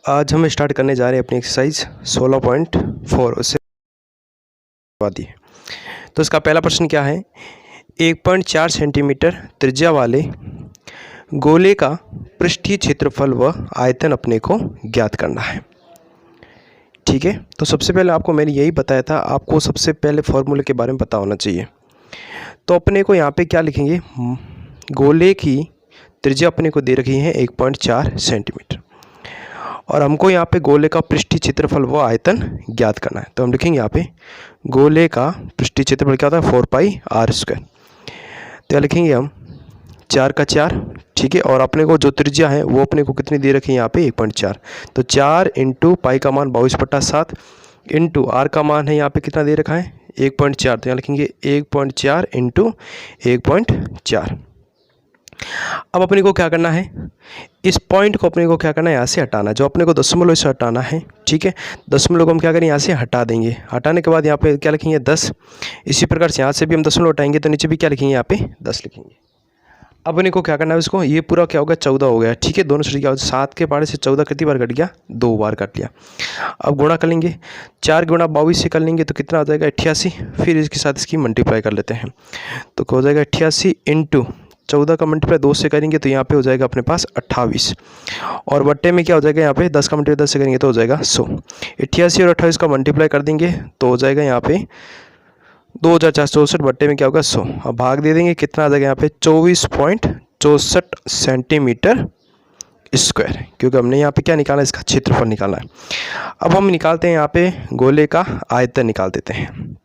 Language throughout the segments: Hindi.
आज हम स्टार्ट करने जा रहे हैं अपनी एक्सरसाइज 16.4 उससे बाद ही। तो इसका पहला प्रश्न क्या है, 1.4 सेंटीमीटर त्रिज्या वाले गोले का पृष्ठीय क्षेत्रफल व आयतन अपने को ज्ञात करना है। ठीक है, तो सबसे पहले आपको मैंने यही बताया था, आपको सबसे पहले फॉर्मूले के बारे में पता होना चाहिए। तो अपने को यहाँ पे क्या लिखेंगे, गोले की त्रिज्या अपने को दे रखी है 1.4 सेंटीमीटर और हमको यहाँ पे गोले का पृष्ठीय क्षेत्रफल व आयतन ज्ञात करना है। तो हम लिखेंगे यहाँ पे गोले का पृष्ठीय क्षेत्रफल क्या होता है 4πr²। तो यहाँ लिखेंगे हम 4 का 4, ठीक है, और अपने को जो त्रिज्या है वो अपने को कितनी दे रखी है यहाँ पे 1.4। तो 4 इंटू पाई का मान 22/7 इंटू आर का मान है यहाँ पे कितना दे रखा है 1.4। तो यहाँ लिखेंगे 1.4 इंटू 1.4। अब अपने को क्या करना है, इस पॉइंट को अपने को क्या करना है यहाँ से हटाना है, जो अपने को दशमलव से हटाना है। ठीक है, दशमलव को हम क्या करें यहाँ से हटा देंगे। हटाने के बाद यहाँ पे क्या लिखेंगे 10। इसी प्रकार से यहाँ से भी हम दशमलव हटाएंगे तो नीचे भी क्या लिखेंगे यहाँ पे 10 लिखेंगे। अब अपने को क्या करना है, इसको ये पूरा क्या होगा 14 हो गया। ठीक है, दोनों साइड क्या होगा 7 के पहाड़े से 14 कितनी बार कट गया, 2 बार कट लिया। अब गुणा कर लेंगे, 4 गुणा 22 से कर लेंगे तो कितना आ जाएगा 88। फिर इसके साथ इसकी मल्टीप्लाई कर लेते हैं तो हो जाएगा 88 इंटू 14 का मल्टीप्लाई 2 से करेंगे तो यहाँ पे हो जाएगा अपने पास 28 और बट्टे में क्या हो जाएगा यहाँ पे 10 का मल्टीप्लाई 10 से करेंगे तो हो जाएगा 100। 88 और 28 का मल्टीप्लाई कर देंगे तो हो जाएगा यहाँ पे 2464 बट्टे में क्या होगा 100। अब भाग दे देंगे, कितना आ जाएगा यहाँ पे 24.64 सेंटीमीटर स्क्वायर, क्योंकि हमने यहाँ पे क्या निकाला, इसका क्षेत्रफल निकाला है। अब हम निकालते हैं यहाँ पे गोले का आयतन निकाल देते हैं।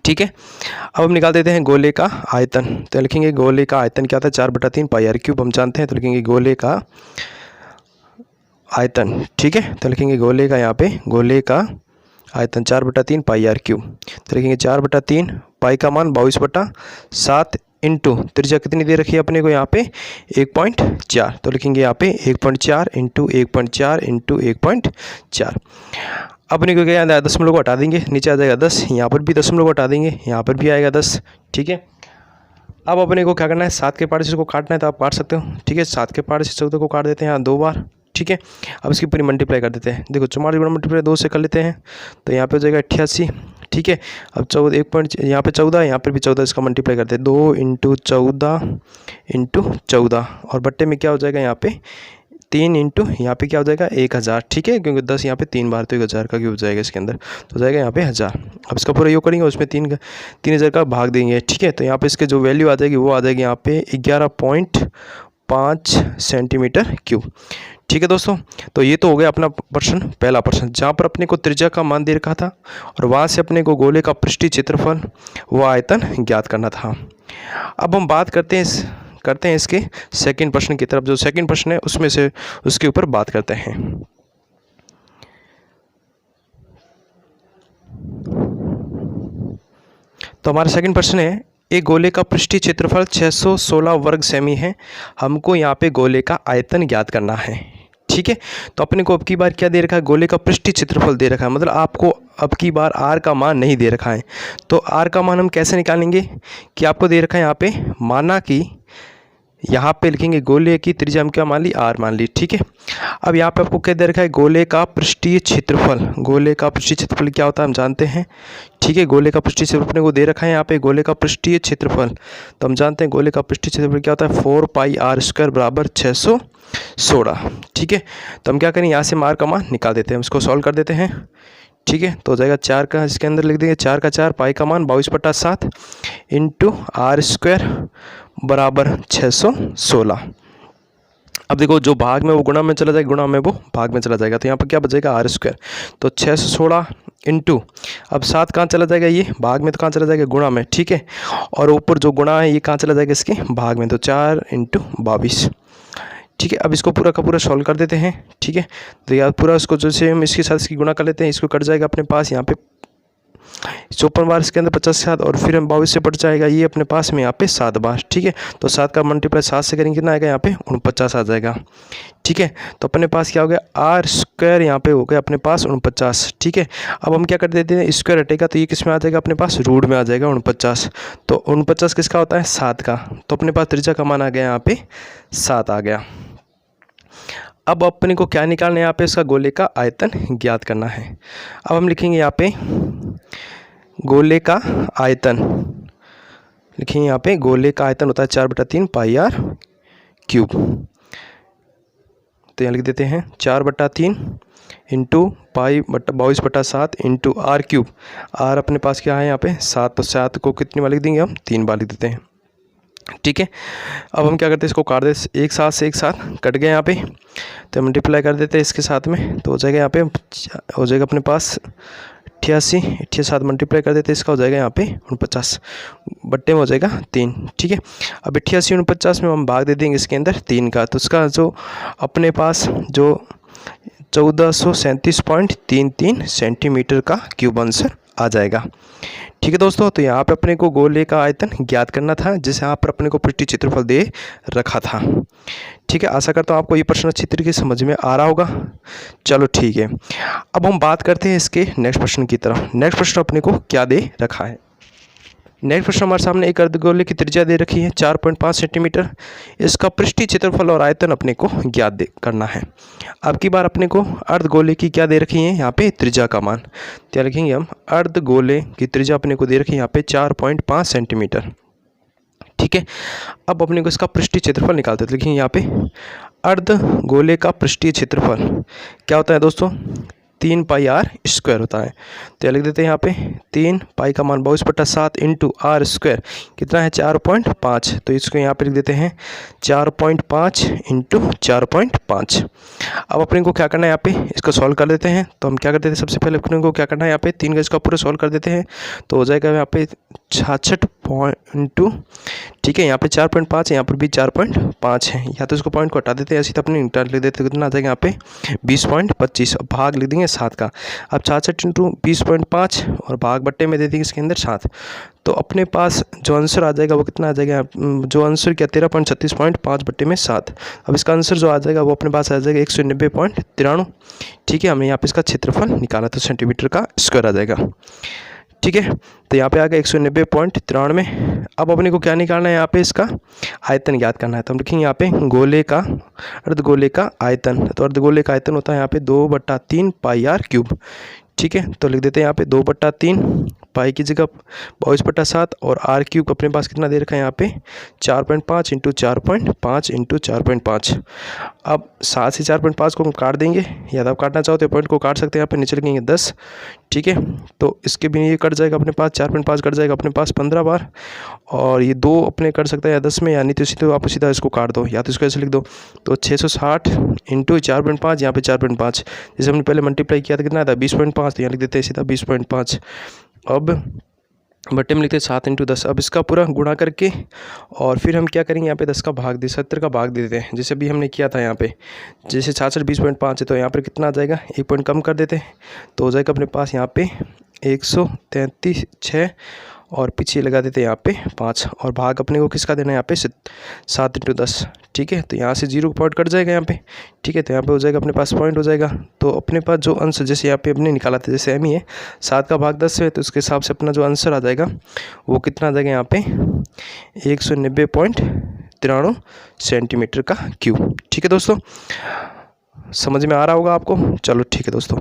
ठीक है, अब हम निकाल देते हैं गोले का आयतन। तो लिखेंगे गोले का आयतन क्या था 4/3 πr³ हम जानते हैं। तो लिखेंगे गोले का आयतन, ठीक है, तो लिखेंगे गोले का यहाँ पे गोले का आयतन 4/3 πr³। तो लिखेंगे 4/3 पाई का मान 22/7 इंटू त्रिज्या कितनी दे रखी है अपने को यहाँ पे 1.4। तो लिखेंगे यहाँ पे 1.4 इंटू 1.4 इंटू 1.4। अपने को क्या है दशमलव को हटा देंगे, नीचे आ जाएगा 10, यहाँ पर भी दशमलव को हटा देंगे, यहाँ पर भी आएगा 10। ठीक है, अब अपने को क्या करना है 7 के पहाड़े से इसको काटना है तो आप काट सकते हो। ठीक है, 7 के पहाड़े से 14 को काट देते हैं यहाँ 2 बार। ठीक है, अब इसकी पूरी मल्टीप्लाई कर देते हैं। देखो 44 गुणा मल्टीप्लाई 2 से कर लेते हैं तो यहाँ पे हो जाएगा 88। ठीक है, अब 14 1 पॉइंट यहाँ पे 14, यहाँ पर भी 14, इसका मल्टीप्लाई करते हैं 2 इंटू 14 इंटू 14 और बट्टे में क्या हो जाएगा यहाँ पे 3 इंटू यहाँ पे क्या हो जाएगा 1000। ठीक है, क्योंकि 10 यहाँ पे 3 बार तो 1000 का क्यों हो जाएगा इसके अंदर, तो हो जाएगा यहाँ पे 1000। अब इसका पूरा योग करेंगे, उसमें 3000 का भाग देंगे। ठीक है, तो यहाँ पे इसके जो वैल्यू आ जाएगी वो आ जाएगी यहाँ पे 11.5 सेंटीमीटर क्यूब। ठीक है दोस्तों, तो ये तो हो गया अपना प्रश्न, पहला प्रश्न, जहाँ पर अपने को त्रिज्या का मान दे रखा था और वहाँ से अपने को गोले का पृष्ठीय क्षेत्रफल व आयतन ज्ञात करना था। अब हम बात करते हैं इसके सेकंड प्रश्न की तरफ। जो सेकंड प्रश्न है उसमें से उसके ऊपर बात करते हैं। तो हमारा सेकंड प्रश्न है, एक गोले का पृष्ठीय क्षेत्रफल 616 वर्ग सेमी है, हमको यहाँ पे गोले का आयतन ज्ञात करना है। ठीक है, तो अपने को अब की बार क्या दे रखा है, गोले का पृष्ठीय क्षेत्रफल दे रखा है, मतलब आपको अब की बार आर का मान नहीं दे रखा है। तो आर का मान हम कैसे निकालेंगे कि आपको दे रखा है यहाँ पे, माना कि यहाँ पे लिखेंगे गोले की त्रिज्या हम क्या मान ली, आर मान ली। ठीक है, अब यहाँ पे आपको क्या दे रखा है, गोले का पृष्ठीय क्षेत्रफल। गोले का पृष्ठीय क्षेत्रफल क्या होता है हम जानते हैं। ठीक है, गोले का पृष्ठीय क्षेत्रफल अपने को दे रखा है यहाँ पे गोले का पृष्ठीय क्षेत्रफल, तो हम जानते हैं गोले का पृष्ठीय क्षेत्रफल क्या होता है 4πr² बराबर 616। ठीक है, तो हम क्या करें यहाँ से आर का मान निकाल देते हैं, इसको सॉल्व कर देते हैं। ठीक है, तो हो जाएगा 4 का, इसके अंदर लिख देंगे 4 का 4 पाई का मान 22/7 इंटू r² बराबर 616। अब देखो जो भाग में वो गुणा में चला जाएगा, गुणा में वो भाग में चला जाएगा, तो यहाँ पर क्या बचेगा r²। तो 616 इंटू, अब 7 कहाँ चला जाएगा, ये भाग में, तो कहाँ चला जाएगा गुणा में। ठीक है, और ऊपर जो गुणा है ये कहाँ चला जाएगा इसके भाग में, तो 4 इंटू 22। ठीक है, अब इसको पूरा का पूरा सॉल्व कर देते हैं। ठीक है, तो यार पूरा इसको जैसे हम इसके साथ इसकी गुणा कर लेते हैं, इसको कट जाएगा अपने पास यहाँ पे 54 बार, इसके अंदर 50 के साथ, और फिर हम 22 से पट जाएगा ये अपने पास में यहाँ पे 7 बार। ठीक है, तो 7 का मल्टीप्लाई 7 से करेंगे कितना आएगा यहाँ पे 49 आ जाएगा। ठीक है, तो अपने पास क्या हो गया r² यहाँ पे हो गया अपने पास 49। ठीक है, अब हम क्या कर देते हैं, स्क्वायर हटेगा तो ये किस में आ जाएगा अपने पास, रूट में आ जाएगा 49। तो 49 किसका होता है 7 का, तो अपने पास त्रिज्या का मान आ गया यहाँ पे 7 आ गया। अब अपने को क्या निकालना है यहाँ पे, इसका गोले का आयतन ज्ञात करना है। अब हम लिखेंगे यहाँ पे गोले का आयतन, लिखेंगे यहाँ पे गोले का आयतन होता है 4/3 पाई आर क्यूब। तो यहाँ लिख देते हैं 4/3 into pi 22/7 into R cube. R अपने पास क्या है यहाँ पे 7, तो 7 को कितनी बार लिख देंगे हम, 3 बार लिख देते हैं। ठीक है, अब हम क्या करते हैं, इसको काट देते, एक साथ से एक साथ कट गए यहाँ पे, तो मल्टीप्लाई कर देते हैं इसके साथ में, तो हो जाएगा यहाँ पे हो जाएगा अपने पास 88 साथ मल्टीप्लाई कर देते हैं, इसका हो जाएगा यहाँ पे 49 बट्टे में हो जाएगा 3। ठीक है, अब 88 49 में हम भाग दे देंगे इसके अंदर 3 का, तो उसका जो अपने पास जो 1437.33 सेंटीमीटर का क्यूब आंसर आ जाएगा। ठीक है दोस्तों, तो यहाँ पे अपने को गोले का आयतन ज्ञात करना था, जिसे यहाँ पर अपने को पृष्ठीय क्षेत्रफल दे रखा था। ठीक है, आशा करता हूँ आपको ये प्रश्न अच्छी तरीके से समझ में आ रहा होगा। चलो ठीक है, अब हम बात करते हैं इसके नेक्स्ट प्रश्न की तरफ। नेक्स्ट प्रश्न अपने को क्या दे रखा है। नेक्स्ट प्रश्न हमारे सामने एक अर्धगोले की त्रिज्या दे रखी है 4.5 सेंटीमीटर। इसका पृष्ठीय क्षेत्रफल और आयतन अपने को ज्ञात करना है। अब की बार अपने को अर्धगोले की क्या दे रखी है यहाँ पे, त्रिज्या का मान। क्या लिखेंगे हम, अर्धगोले की त्रिज्या अपने को दे रखी है यहाँ पे 4.5 सेंटीमीटर। ठीक है, अब अपने को इसका पृष्ठीय क्षेत्रफल निकालते हैं। लिखेंगे यहाँ पे अर्धगोले का पृष्ठीय क्षेत्रफल क्या होता है दोस्तों, 3 पाई आर स्क्वायर होता है। तो लिख देते हैं यहाँ पे 3 पाई का मान 22/7 इंटू आर स्क्वायर कितना है 4.5। तो इसको यहाँ पे लिख देते हैं 4.5 इंटू 4.5। अब अपने को क्या करना है यहाँ पे, इसको सॉल्व कर देते हैं। तो हम क्या करते थे, सबसे पहले अपने को क्या करना है यहाँ पे 3 का इसका पूरा सॉल्व कर देते हैं, तो हो जाएगा यहाँ पे 66 ठीक है, यहाँ पे 4.5 है, यहाँ पर भी 4.5 है, या तो इसको पॉइंट को हटा देते हैं, ऐसे तो अपने इंटर लिख देते, कितना आ जाएगा यहाँ पे 20.25। अब भाग लिख देंगे 7 का। अब 66 इंटू 20.5 और भाग बट्टे में दे देंगे इसके अंदर 7, तो अपने पास जो आंसर आ जाएगा वो कितना आ जाएगा, जो आंसर क्या 13.36.5 बट्टे में 7। अब इसका आंसर जो आ जाएगा वो अपने पास आ जाएगा 190.93। ठीक है, हमने यहाँ पे इसका क्षेत्रफल निकाला तो सेंटीमीटर का स्क्वायर आ जाएगा। ठीक है, तो यहाँ पे आ गया 190.93। अब अपने को क्या निकालना है यहाँ पे, इसका आयतन ज्ञात करना है। तो हम लिखेंगे यहाँ पे गोले का अर्धगोले का आयतन। तो अर्धगोले का आयतन होता है यहाँ पे 2/3 पाई आर क्यूब। ठीक है, तो लिख देते हैं यहाँ पे 2/3 पाई की जगह 22/7 और आर क्यूब अपने पास कितना दे रखा है यहाँ पे 4.5 इंटू 4.5 इंटू 4.5। अब 7 से 4.5 को हम काट देंगे, या तो आप काटना चाहो तो पॉइंट को काट सकते हैं, यहाँ पे नीचे लिखेंगे 10। ठीक है, तो इसके भी ये कट जाएगा अपने पास 4.5 कट जाएगा अपने पास 15 बार, और ये 2 अपने कर सकता है या 10 में, या नहीं तो सीधे आप सीधा इसको काट दो, या तो इसको ऐसे लिख दो। तो 660 इंटू 4.5, यहाँ पे 4.5 जैसे हमने पहले मल्टीप्लाई किया था कितना था 20.5, तो यहाँ लिख देते हैं सीधा 20.5। अब बट्टे में लिखते हैं 7 इंटू 10। अब इसका पूरा गुणा करके और फिर हम क्या करेंगे यहाँ पे 10 का भाग दे 70 का भाग दे देते हैं, जैसे भी हमने किया था यहाँ पे। जैसे 66 20.5 है, तो यहाँ पर कितना आ जाएगा, 1 पॉइंट कम कर देते हैं, तो हो जाएगा अपने पास यहाँ पे 133.6 और पीछे लगा देते हैं यहाँ पे 5, और भाग अपने को किसका देना है यहाँ पे 7 इंटू 10। ठीक है, तो यहाँ से 0 पॉइंट कट जाएगा यहाँ पे। ठीक है, तो यहाँ पे हो जाएगा अपने पास पॉइंट हो जाएगा। तो अपने पास जो आंसर जैसे यहाँ पे अपने निकाला था, जैसे एम ही है 7 का भाग 10 है, तो उसके हिसाब से अपना जो आंसर आ जाएगा वो कितना आ जाएगा यहाँ पे 190.93 सेंटीमीटर का क्यूब। ठीक है दोस्तों, समझ में आ रहा होगा आपको। चलो ठीक है दोस्तों,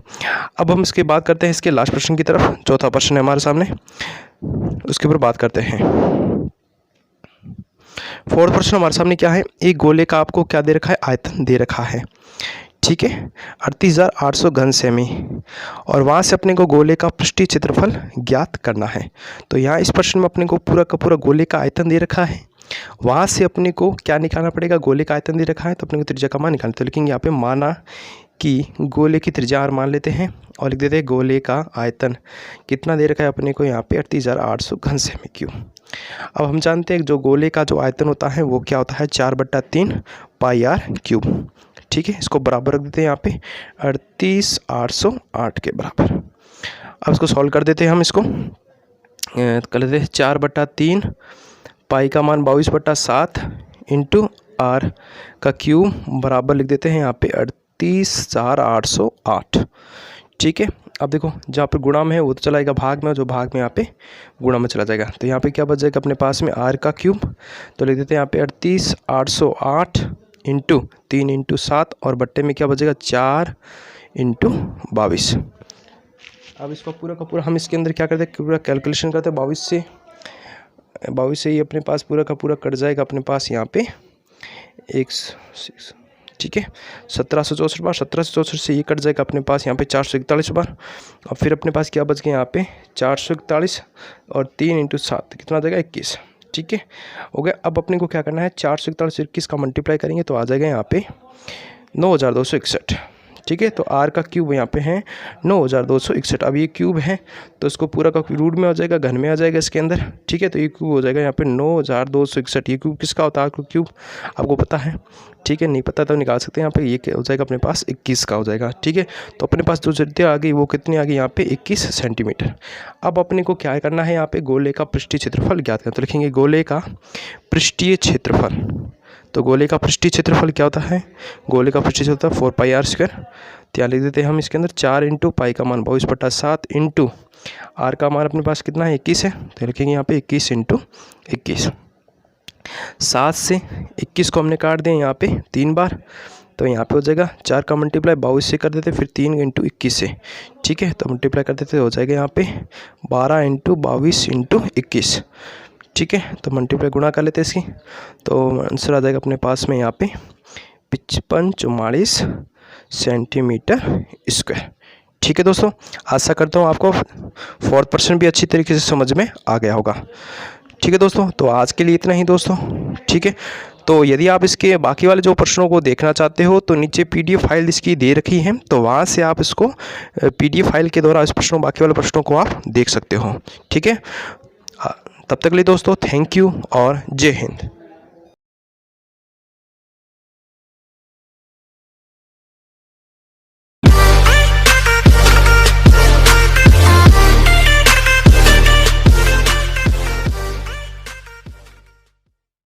अब हम इसके बात करते हैं इसके लास्ट प्रश्न की तरफ। चौथा प्रश्न है हमारे सामने, उसके ऊपर बात करते हैं। फोर्थ प्रश्न हमारे सामने क्या है, एक गोले का आपको क्या दे रखा है, आयतन दे रखा है। ठीक है, 38,800 घन सेमी, और वहाँ से अपने को गोले का पृष्ठीय क्षेत्रफल ज्ञात करना है। तो यहाँ इस प्रश्न में अपने को पूरा का पूरा गोले का आयतन दे रखा है, वहाँ से अपने को क्या निकालना पड़ेगा, गोले का आयतन दे रखा है, तो अपने को त्रिज्या का मान निकालना। तो लिखेंगे यहाँ पे माना कि गोले की त्रिज्या आर मान लेते हैं और लिख देते हैं गोले का आयतन कितना दे रखा है अपने को यहाँ पे 38,800 घन सेमी क्यूब। अब हम जानते हैं जो गोले का जो आयतन होता है वो क्या होता है 4/3 पाई आर क्यूब। ठीक है, इसको बराबर रख देते हैं यहाँ पे 38,808 के बराबर। अब इसको सॉल्व कर देते हैं हम, इसको कर लेते हैं 4/3 पाई का मान 22/7 इंटू आर का क्यूब बराबर लिख देते हैं यहाँ पे 38,808। ठीक है, अब देखो जहाँ पर गुणा में है वो तो चला जाएगा भाग में, जो भाग में यहाँ पे गुणा में चला जाएगा, तो यहाँ पे क्या बच जाएगा अपने पास में आर का क्यूब। तो लिख देते हैं यहाँ पे 38,808 इंटू 3 इंटू 7 और बट्टे में क्या बचेगा 4 इंटू 22। अब इसको पूरा का पूरा हम इसके अंदर क्या करते हैं, पूरा कैलकुलेशन करते हैं। 22 से ही अपने पास पूरा का पूरा कट जाएगा अपने पास यहाँ पे एक, ठीक है, 1764 बार। 1764 से ये कट जाएगा अपने पास यहाँ पे 441 बार। और फिर अपने पास क्या बच गया यहाँ पे 441 और 3 इंटू 7 कितना आ जाएगा 21। ठीक है, हो गया। अब अपने को क्या करना है 441 21 का मल्टीप्लाई करेंगे तो आ जाएगा यहाँ पे 9261। ठीक है, तो r का क्यूब यहाँ पे है 9261। अब ये क्यूब है तो इसको पूरा का रूट में हो जाएगा, घन में आ जाएगा इसके अंदर। ठीक है, तो ये क्यूब हो जाएगा यहाँ पे 9261। ये क्यूब किसका होता है, क्यूब आपको पता है। ठीक है, नहीं पता तो निकाल सकते हैं यहाँ पे। ये क्या हो जाएगा अपने पास 21 का हो जाएगा। ठीक है, तो अपने पास जो जड़ता आ गई वो कितनी आ गई यहाँ पे 21 सेंटीमीटर। अब अपने को क्या करना है यहाँ पे गोले का पृष्ठीय क्षेत्रफल ज्ञात करना। तो लिखेंगे गोले का पृष्ठीय क्षेत्रफल। तो गोले का पृष्ठीय क्षेत्रफल क्या होता है, गोले का पृष्ठीय क्षेत्रफल 4πr²। तो यहाँ लिख देते हैं हम इसके अंदर 4 इंटू पाई का मान 22/7 इंटू आर का मान अपने पास कितना है 21 है। तो लिखेंगे यहाँ पे 21 इंटू 21। 7 से 21 को हमने काट दें यहाँ पे 3 बार, तो यहाँ पे हो जाएगा 4 का मल्टीप्लाई 22 से कर देते, फिर 3 इंटू 21 से। ठीक है, तो मल्टीप्लाई कर देते हो जाएगा यहाँ पे 12 इंटू 22 इंटू 21। ठीक है, तो मल्टीप्लाई गुणा कर लेते हैं इसकी, तो आंसर आ जाएगा अपने पास में यहाँ पे 5544 सेंटीमीटर स्क्वायर। ठीक है दोस्तों, आशा करता हूँ आपको 4th पर्सन भी अच्छी तरीके से समझ में आ गया होगा। ठीक है दोस्तों, तो आज के लिए इतना ही दोस्तों। ठीक है, तो यदि आप इसके बाकी वाले जो प्रश्नों को देखना चाहते हो तो नीचे PDF फाइल इसकी दे रखी है, तो वहाँ से आप इसको PDF फाइल के द्वारा इस प्रश्नों बाकी वाले प्रश्नों को आप देख सकते हो। ठीक है, तब तक के लिए दोस्तों थैंक यू और जय हिंद।